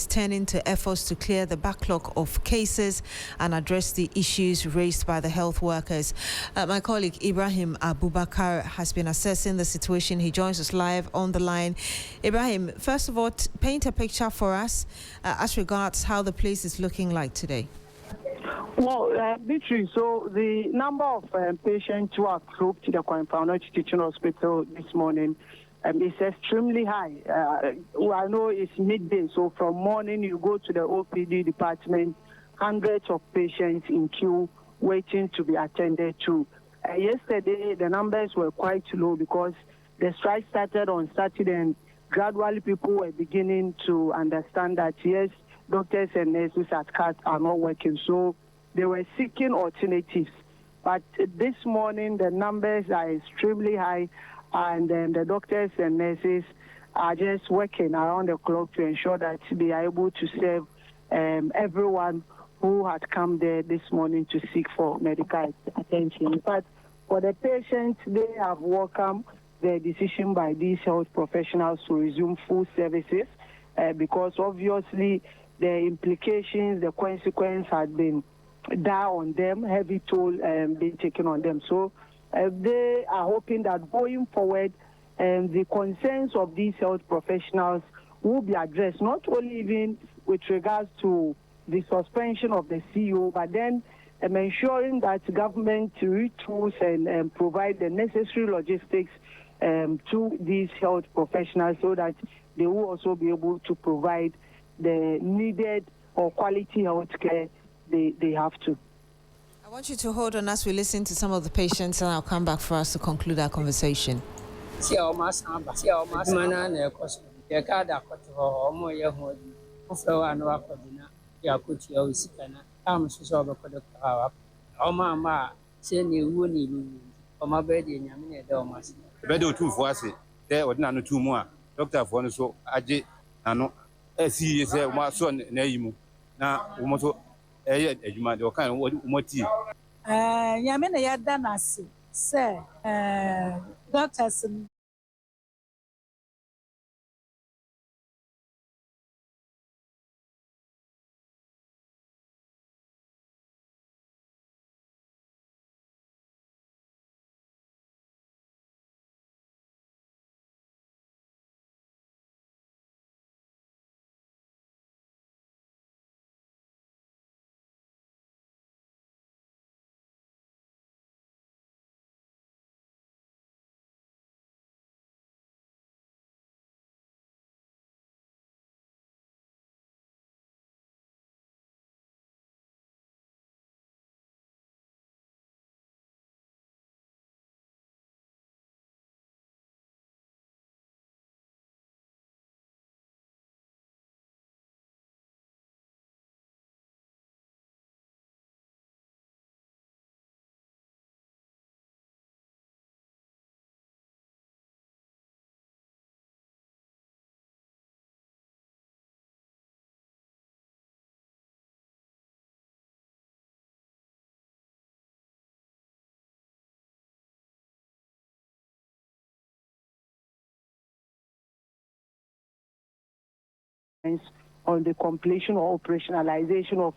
turning to efforts to clear the backlog of cases and address the issues raised by the health workers. My colleague Ibrahim Abubakar has been assessing the situation. He joins us live on the line. Ibrahim, first of all, paint a picture for us as regards how the place is looking like today. Well, Beatrice, so the number of patients who are grouped to the Afari Teaching Hospital this morning is extremely high. I know it's midday, so from morning you go to the OPD department, hundreds of patients in queue waiting to be attended to. Yesterday, the numbers were quite low because the strike started on Saturday, and gradually people were beginning to understand that, yes, doctors and nurses at CAT are not working, so they were seeking alternatives. But this morning, the numbers are extremely high, and the doctors and nurses are just working around the clock to ensure that they are able to serve everyone who had come there this morning to seek for medical attention. But for the patients, they have welcomed the decision by these health professionals to resume full services because obviously the implications, the consequence had been dire on them, heavy toll being taken on them. So they are hoping that going forward, the concerns of these health professionals will be addressed, not only even with regards to the suspension of the CEO, but then ensuring that government retools and provide the necessary logistics to these health professionals so that they will also be able to provide the needed or quality health care they have to. I want you to hold on as we listen to some of the patients, and I'll come back for us to conclude our conversation. Yamina Yadanasi, sir, doctors. On the completion or operationalization of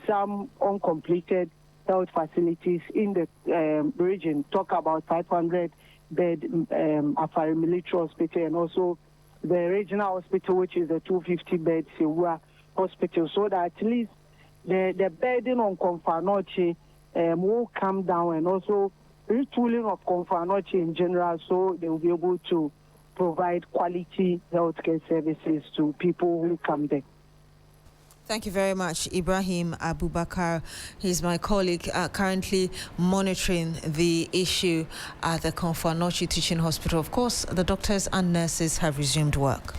some uncompleted health facilities in the region. Talk about 500-bed Afari Military Hospital and also the regional hospital, which is a 250-bed Sewa Hospital, so that at least the burden on Confanoche will come down, and also retooling of Confanoche in general, so they will be able to provide quality healthcare services to people who come there. Thank you very much, Ibrahim Abubakar. He's my colleague currently monitoring the issue at the Confanoche Teaching Hospital. Of course, the doctors and nurses have resumed work.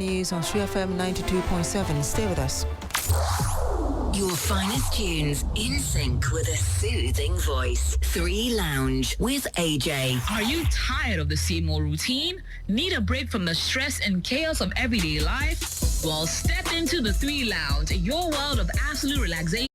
News on 3FM 92.7. Stay with us. Your finest tunes in sync with a soothing voice. 3 Lounge with AJ. Are you tired of the same old routine? Need a break from the stress and chaos of everyday life? Well, step into the 3 Lounge, your world of absolute relaxation.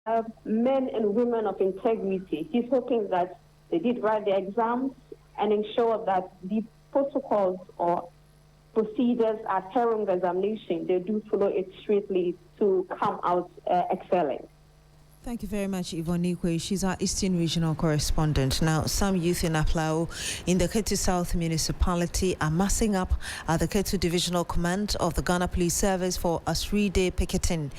Men and women of integrity. He's hoping that they did write the exams and ensure that the protocols or procedures adhering the examination, they do follow it strictly to come out excelling. Thank you very much, Yvonne Nikwe. She's our Eastern Regional Correspondent. Now, some youth in Aplao in the Ketu South Municipality are massing up at the Ketu Divisional Command of the Ghana Police Service for a 3-day picketing.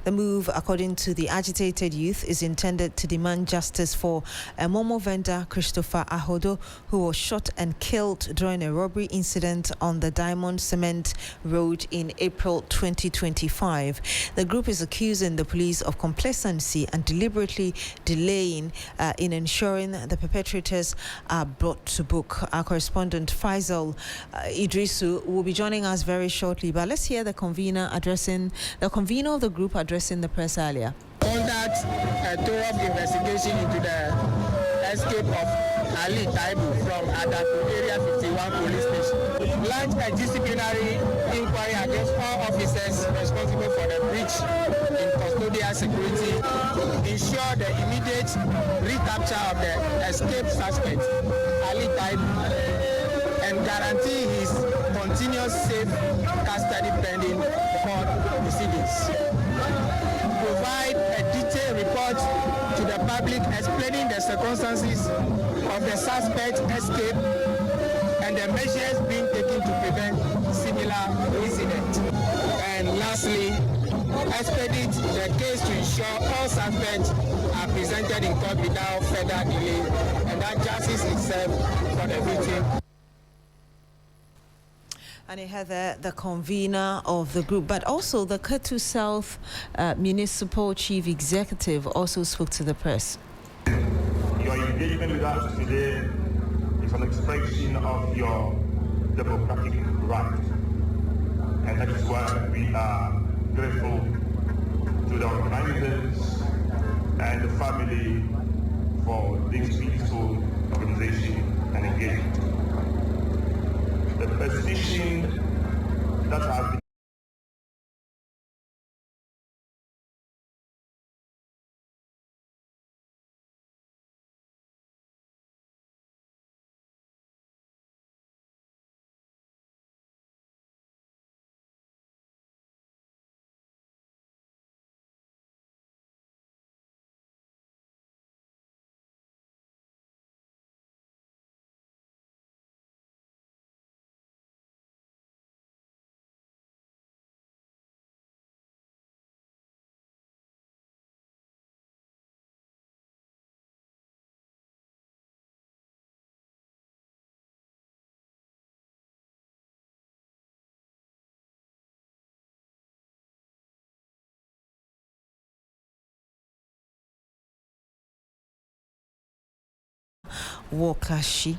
The move, according to the agitated youth, is intended to demand justice for a Momo vendor, Christopher Ahodo, who was shot and killed during a robbery incident on the Diamond Cement Road in April 2025. The group is accusing the police of complacency and deliberately delaying in ensuring the perpetrators are brought to book. Our correspondent Faisal Idrisu will be joining us very shortly, but let's hear the convener of the group addressing the press earlier. Conduct a thorough investigation into the escape of Ali Taibu from Adaku Area 51 police station. Launch a disciplinary inquiry against all officers responsible for the breach in custodial security. Ensure the immediate recapture of the escaped suspect, Ali Taibu, and guarantee his continuous safe custody pending court proceedings. Provide a detailed report to the public explaining the circumstances of the suspect's escape and the measures being taken to prevent similar incidents. And lastly, expedite the case to ensure all suspects are presented in court without further delay and that justice is served for the victim. And you had the convener of the group, but also the Ketu South Municipal Chief Executive also spoke to the press. Your engagement with us today is an expression of your democratic right. And that is why we are grateful to the organizers and the family for this peaceful organization and engagement. The position that has been Wokashi.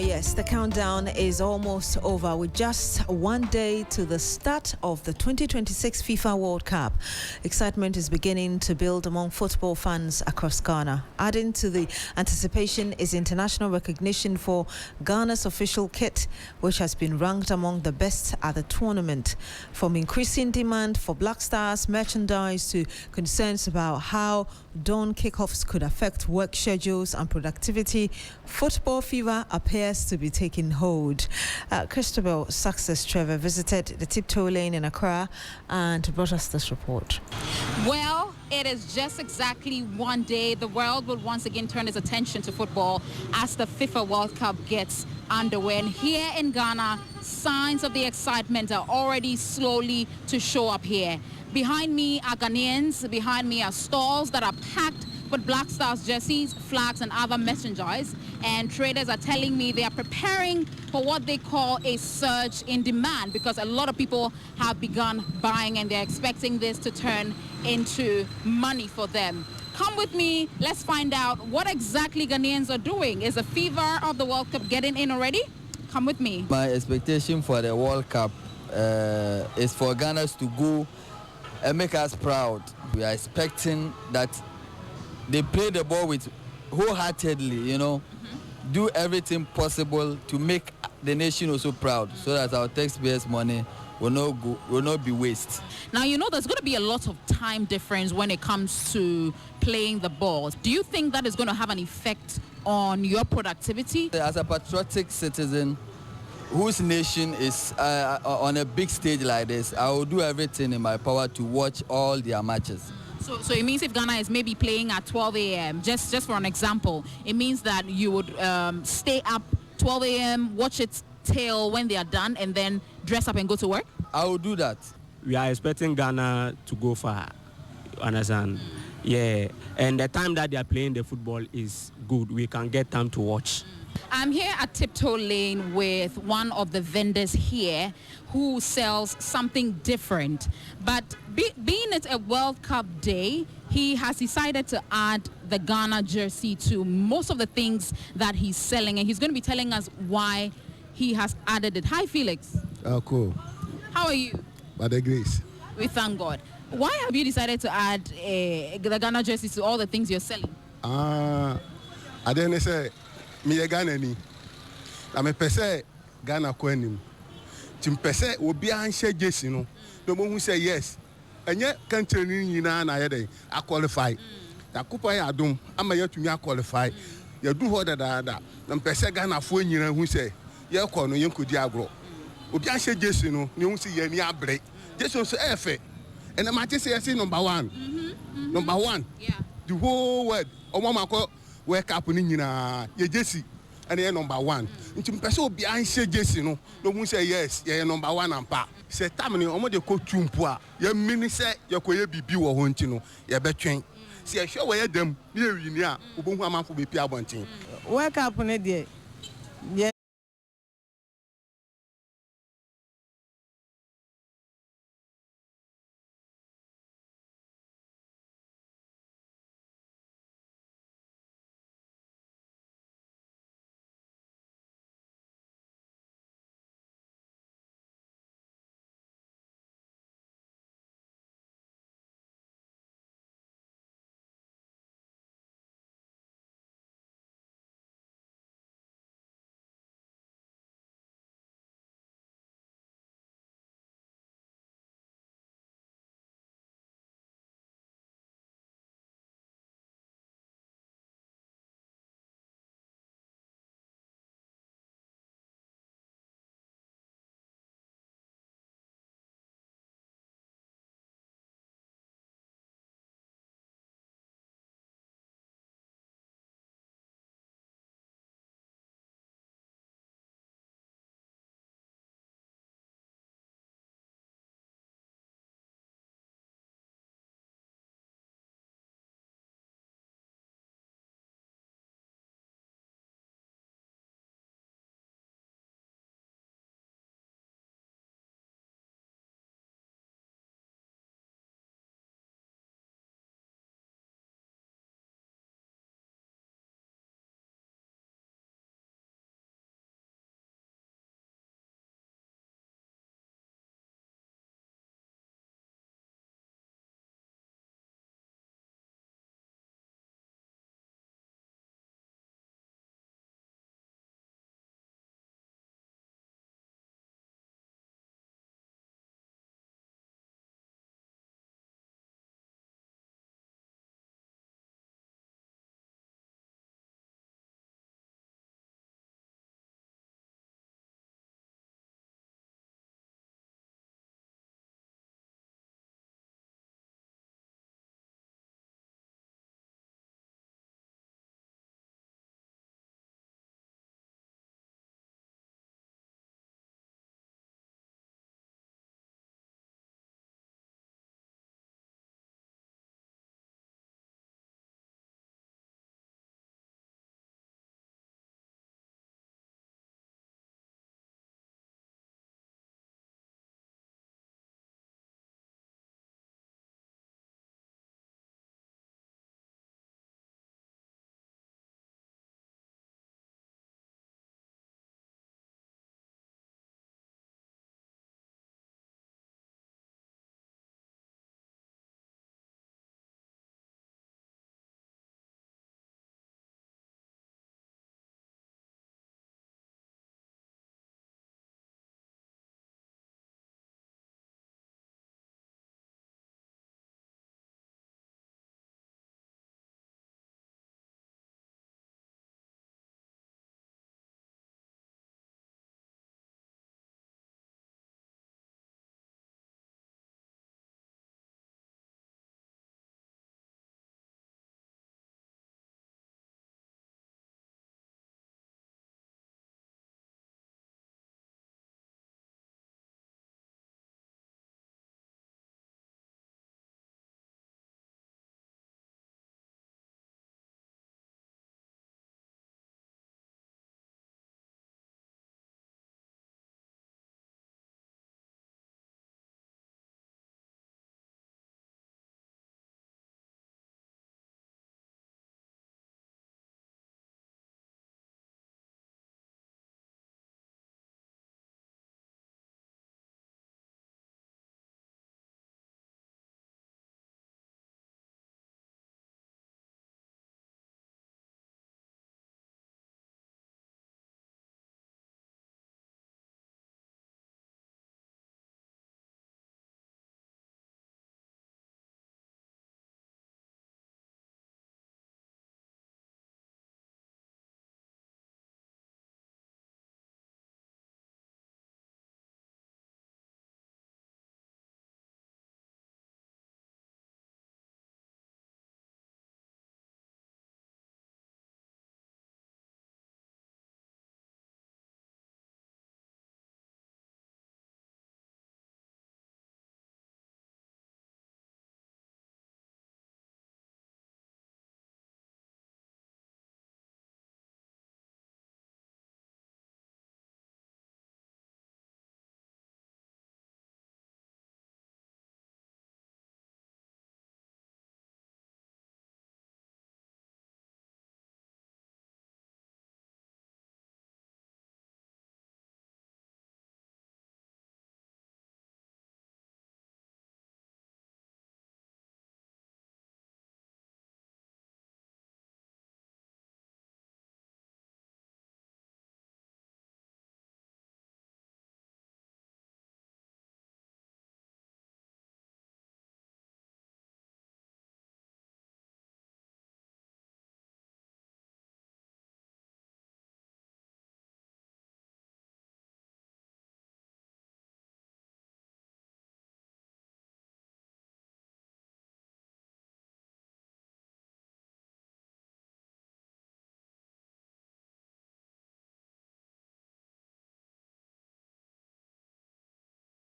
Yes, the countdown is almost over with just 1 day to the start of the 2026 FIFA World Cup. Excitement is beginning to build among football fans across Ghana. Adding to the anticipation is international recognition for Ghana's official kit, which has been ranked among the best at the tournament. From increasing demand for Black Stars merchandise to concerns about how dawn kickoffs could affect work schedules and productivity, football fever appears to be taking hold. Christabel Success Trevor visited the Tiptoe Lane in Accra and brought us this report. Well, it is just exactly 1 day. The world will once again turn its attention to football as the FIFA World Cup gets underway. And here in Ghana, signs of the excitement are already slowly to show up here. Behind me are Ghanaians. Behind me are stalls that are packed with Black Stars jerseys, flags, and other merchandise. And traders are telling me they are preparing for what they call a surge in demand because a lot of people have begun buying and they're expecting this to turn into money for them. Come with me, let's find out what exactly Ghanaians are doing. Is the fever of the World Cup getting in already? Come with me. My expectation for the World Cup is for Ghana to go and make us proud. We are expecting that they play the ball with wholeheartedly, do everything possible to make the nation also proud, so that our taxpayers' money will not be waste. Now, you know there's going to be a lot of time difference when it comes to playing the ball. Do you think that is going to have an effect on your productivity? As a patriotic citizen whose nation is on a big stage like this, I will do everything in my power to watch all their matches. So it means if Ghana is maybe playing at 12 a.m., just for an example, it means that you would stay up 12 a.m., watch it till when they are done, and then dress up and go to work? I will do that. We are expecting Ghana to go far, understand? Yeah, and the time that they are playing the football is good. We can get time to watch. I'm here at Tiptoe Lane with one of the vendors here who sells something different. But being it a World Cup day, he has decided to add the Ghana jersey to most of the things that he's selling. And he's going to be telling us why he has added it. Hi, Felix. Oh, cool. How are you? By the grace. We thank God. Why have you decided to add the Ghana jersey to all the things you're selling? I didn't say me a Ghana ni. I'm a pese Ghana kwenim. Tim pese obi anhye jersey no. No mo hu say yes. Enye country ni nyina na yede I qualify. Da kupa ya adom ama yatumi a qualify. Ya du ho da. Na pese Ghana fo nyina hu say ye kɔ no yenkodi agro. Obi anhye jersey no ne hu say ye ni abre. Jersey so efe. And I'm just saying number one. Number one. Yeah. The whole world. Omama wake up in ye Jesse. And you're number one. Into person be answer Jesse no. No one say yes, you're number one and pa. Say tamini omo de ko tumpua. Ye mini say ye ko ye bibi wo ho ntino. Ye betwen. See I show where them me wini a obo hu amanfo be pia bontin. Wake up ne de.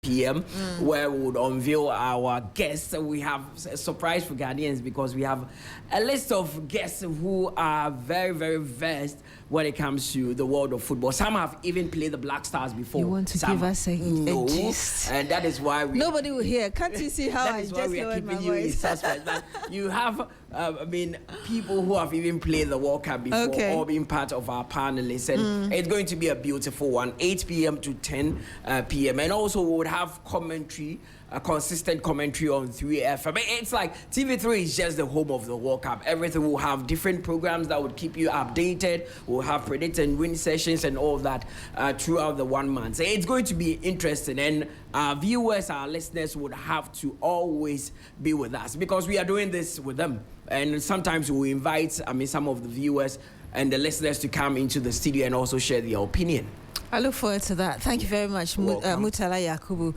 p.m. where we would unveil our guests. We have a surprise for Ghanaians because we have a list of guests who are very, very versed when it comes to the world of football. Some have even played the Black Stars before. You want to give us a gist? And that is why nobody will hear. Can't you see how that I is just why we are lowered my keeping you in voice? suspense. But you have, people who have even played the World Cup before, all being part of our panelists, and it's going to be a beautiful one. 8 p.m. to 10 p.m. And also we would have commentary, a consistent commentary on 3FM. It's like TV3 is just the home of the World Cup. Everything will have different programs that would keep you updated. We'll have predict and win sessions and all that throughout the 1 month. So it's going to be interesting, and our viewers, our listeners would have to always be with us because we are doing this with them. And sometimes we invite, some of the viewers and the listeners to come into the studio and also share their opinion. I look forward to that. Thank you very much, Mutala Yakubu.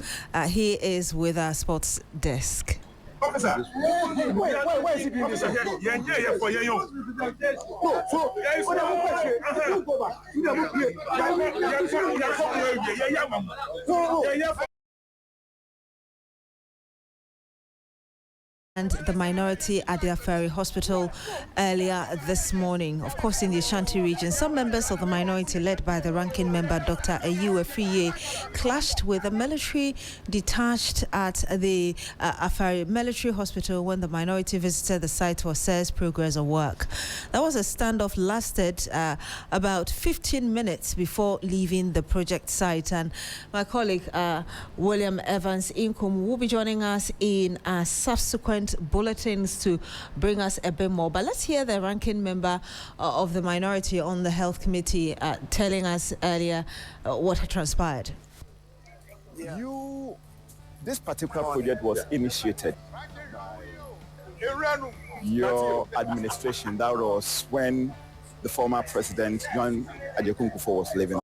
He is with our sports desk. Officer, why is he doing this? And the minority at the Afari Hospital earlier this morning. Of course, in the Ashanti region, some members of the minority, led by the ranking member, Dr. Ayu Efriye, clashed with the military detached at the Afari Military Hospital when the minority visited the site to assess progress of work. That was a standoff lasted about 15 minutes before leaving the project site. And my colleague, William Evans Inkum, will be joining us in a subsequent bulletins to bring us a bit more. But let's hear the ranking member of the minority on the health committee telling us earlier what had transpired. This particular project was initiated by your administration. That was when the former president, John Adjei-Kunkufo, was living.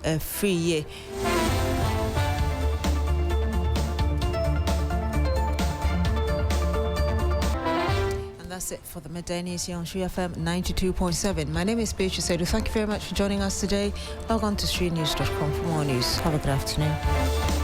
Efriye. That's it for the midday news here on Sri FM 92.7. My name is Beatrice Adu. Thank you very much for joining us today. Log on to SriNews.com for more news. Have a good afternoon.